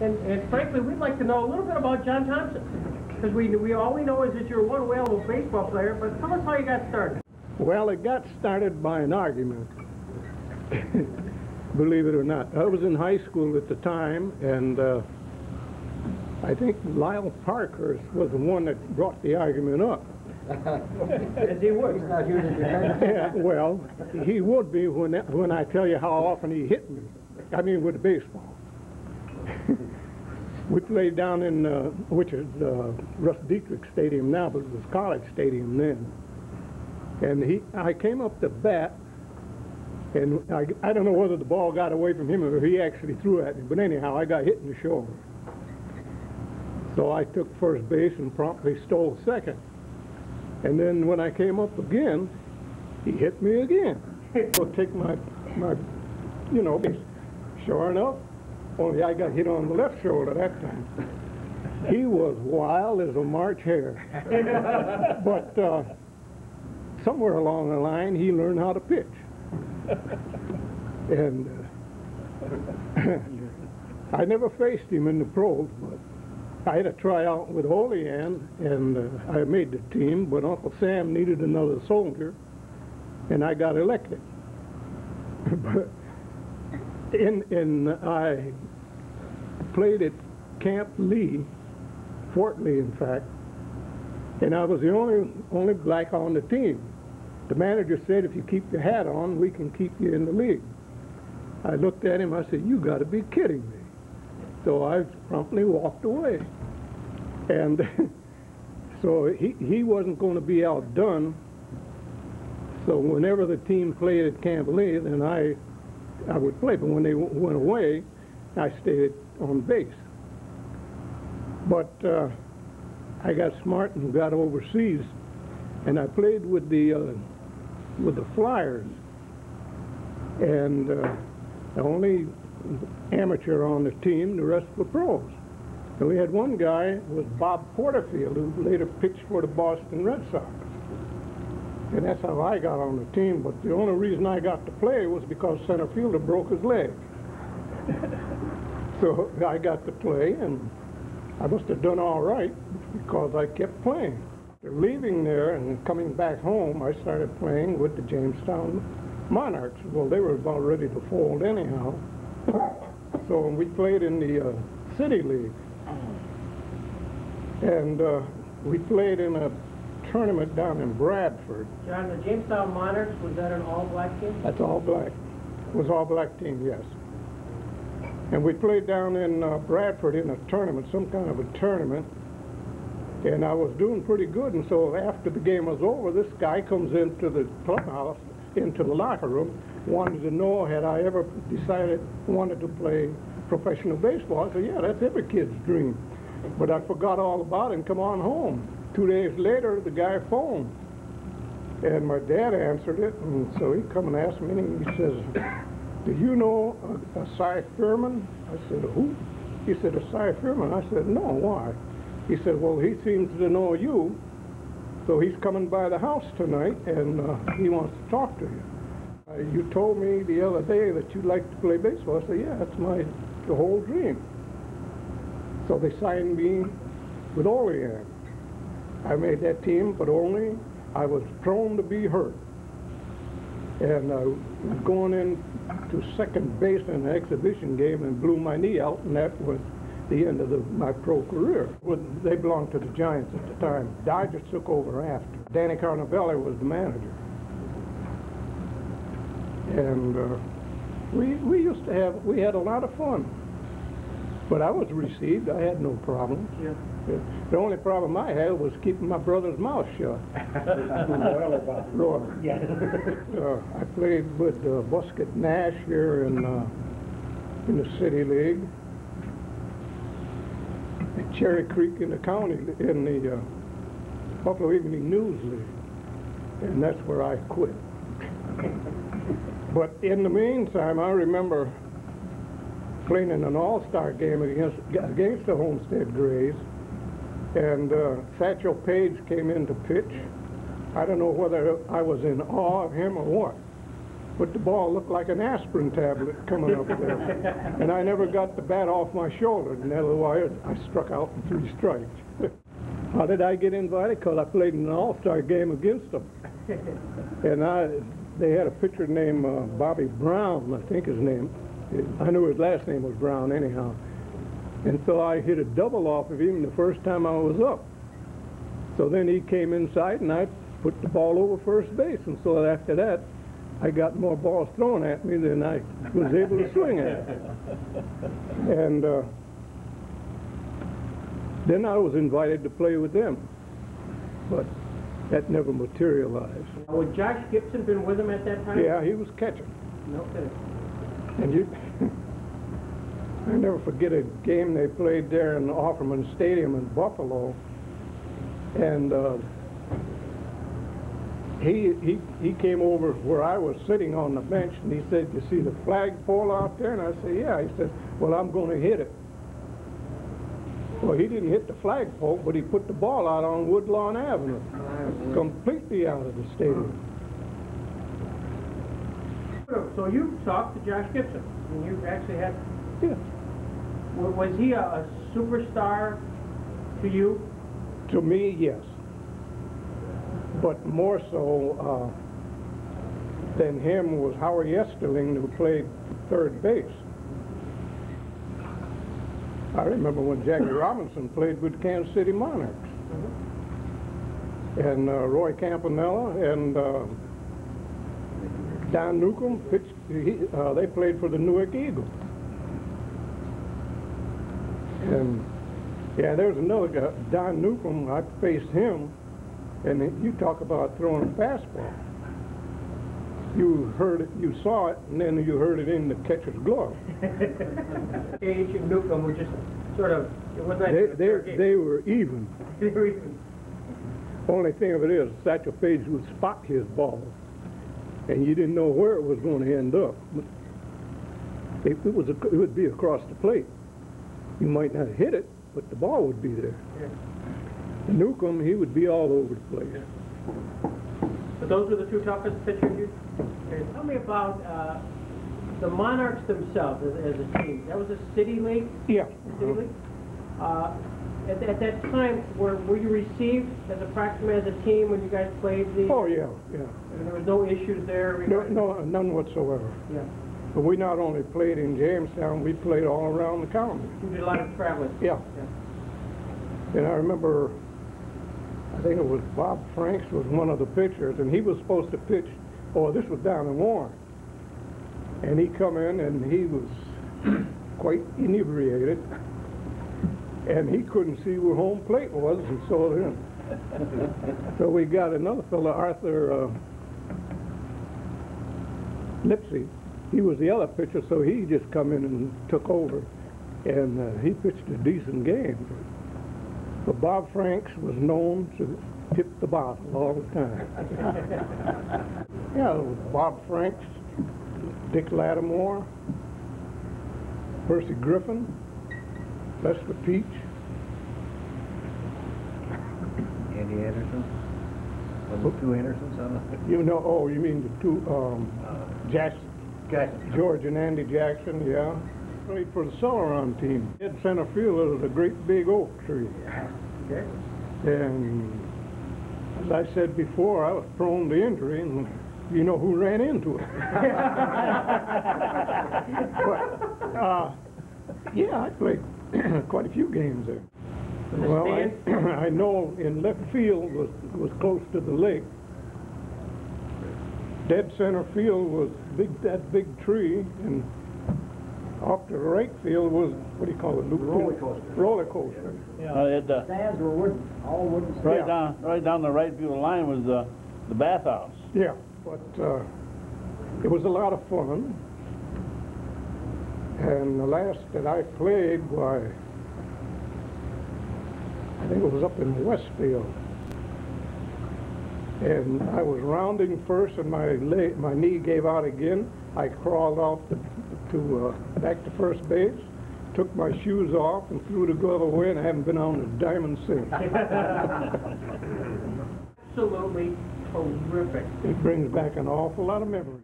And frankly, we'd like to know a little bit about John Thompson. Because all we know is that you're one whale of a baseball player, but tell us how you got started. Well, it got started by an argument, believe it or not. I was in high school at the time, and I think Lyle Parkhurst was the one that brought the argument up. As he would. He's not here to defend. Yeah, well, he would be when I tell you how often he hit me. I mean, with a baseball. We played down in, which is Russ Dietrich Stadium now, but it was College Stadium then. And I came up to bat, and I don't know whether the ball got away from him or he actually threw at me, but anyhow, I got hit in the shoulder. So I took first base and promptly stole second. And then when I came up again, he hit me again. So take my base. Sure enough, only I got hit on the left shoulder that time. He was wild as a March hare. But somewhere along the line, he learned how to pitch. And I never faced him in the pros, but I had a tryout with Olean, and I made the team, but Uncle Sam needed another soldier, and I got elected. But I played at Camp Lee, Fort Lee, in fact, and I was the only black on the team. The manager said, if you keep your hat on, we can keep you in the league. I looked at him, I said, you got to be kidding me. So I promptly walked away. And so he wasn't going to be outdone. So whenever the team played at Camp Lee, then I would play. But when they went away, I stayed on base. But I got smart and got overseas, and I played with the Flyers. And the only amateur on the team, the rest were pros. And we had one guy, was Bob Porterfield, who later pitched for the Boston Red Sox. And that's how I got on the team, but the only reason I got to play was because center fielder broke his leg. So I got to play, and I must have done all right because I kept playing. After leaving there and coming back home, I started playing with the Jamestown Monarchs. Well, they were about ready to fold anyhow. So we played in the City League. And we played in a tournament down in Bradford. John, the Jamestown Monarchs, was that an all-black team? That's all black. It was all-black team, yes. And we played down in Bradford in a tournament, some kind of a tournament. And I was doing pretty good, and so after the game was over, this guy comes into the clubhouse, into the locker room, wanted to know had I ever wanted to play professional baseball. I said, yeah, that's every kid's dream. But I forgot all about it and come on home. 2 days later, the guy phoned, and my dad answered it, and so he come and asked me, and he says, do you know a Cy Furman? I said, who? He said, a Cy Furman. I said, no, why? He said, well, he seems to know you, so he's coming by the house tonight, and he wants to talk to you. You told me the other day that you'd like to play baseball. I said, yeah, that's the whole dream. So they signed me with Olean. I made that team, but only I was prone to be hurt. And I was going in to second base in an exhibition game and blew my knee out, and that was the end of my pro career. They belonged to the Giants at the time. Dodgers took over after. Danny Carnavelli was the manager. And we had a lot of fun. But I was received. I had no problems. Yeah. The only problem I had was keeping my brother's mouth shut. Lord. Yeah. I played with Busket Nash here in the City League, at Cherry Creek in the county, in the Buffalo Evening News League, and that's where I quit. But in the meantime, I remember playing in an all-star game against the Homestead Grays, and Satchel Paige came in to pitch. I don't know whether I was in awe of him or what, but the ball looked like an aspirin tablet coming up there. And I never got the bat off my shoulder, and otherwise I struck out in 3 strikes. How did I get invited? Because I played in an all-star game against them. And they had a pitcher named Bobby Brown, I think his name. I knew his last name was Brown anyhow. And so I hit a double off of him the first time I was up. So then he came inside and I put the ball over first base. And so after that, I got more balls thrown at me than I was able to swing at. And then I was invited to play with them. But that never materialized. Would Josh Gibson been with him at that time? Yeah, he was catching. No kidding. And I never forget a game they played there in Offerman Stadium in Buffalo. And he came over where I was sitting on the bench, and he said, "You see the flagpole out there?" And I said, "Yeah." He said, "Well, I'm going to hit it." Well, he didn't hit the flagpole, but he put the ball out on Woodlawn Avenue, completely out of the stadium. So you talked to Josh Gibson, and you actually had... Yeah. Was he a superstar to you? To me, yes. But more so than him was Howard Yesterling, who played third base. I remember when Jackie Robinson played with Kansas City Monarchs. And Roy Campanella and Don Newcomb pitched. They played for the Newark Eagles. And yeah, there's another guy, Don Newcomb. I faced him, and you talk about throwing a fastball. You heard it, you saw it, and then you heard it in the catcher's glove. Paige and Newcomb were just sort of, it wasn't they were even. They were even. Only thing of it is, Satchel Paige would spot his ball, and you didn't know where it was going to end up. It would be across the plate. You might not hit it, but the ball would be there. Yeah. And Newcomb, he would be all over the place. Yeah. But those were the 2 toughest pitchers you... Okay. Tell me about the Monarchs themselves as a team. That was a city league? Yeah. City league? At that time, were you received as a practice as a team when you guys played the... Oh, yeah, yeah. And there was no issues there? No, none whatsoever. Yeah. But we not only played in Jamestown, we played all around the county. You did a lot of traveling? Yeah. And I remember, I think it was Bob Franks was one of the pitchers, and he was supposed to pitch, this was down in Warren. And he come in, and he was quite inebriated, and he couldn't see where home plate was, and so we got another fellow, Arthur Lipsy. He was the other pitcher, so he just come in and took over, and he pitched a decent game. But Bob Franks was known to tip the bottle all the time. Yeah, it was Bob Franks, Dick Lattimore, Percy Griffin, Lester Peach. Andy Anderson? The 2 Andersons on the... You know, you mean the 2, Jackson. George and Andy Jackson, yeah. Played for the Celeron team. In center field, there was a great big oak tree. Okay. And as I said before, I was prone to injury, and you know who ran into it. But, yeah, I played quite a few games there. Well, I know in left field was close to the lake. Dead center field was that big tree, and off to the right field was, what do you call it? Roller coaster. Roller coaster. Yeah. Stands were wooden, all wooden. Right down the right field line was the bathhouse. Yeah, but it was a lot of fun. And the last that I played, I think it was up in Westfield. And I was rounding first, and my knee gave out again. I crawled off back to first base, took my shoes off, and threw the glove away, and I haven't been on a diamond since. Absolutely terrific. It brings back an awful lot of memories.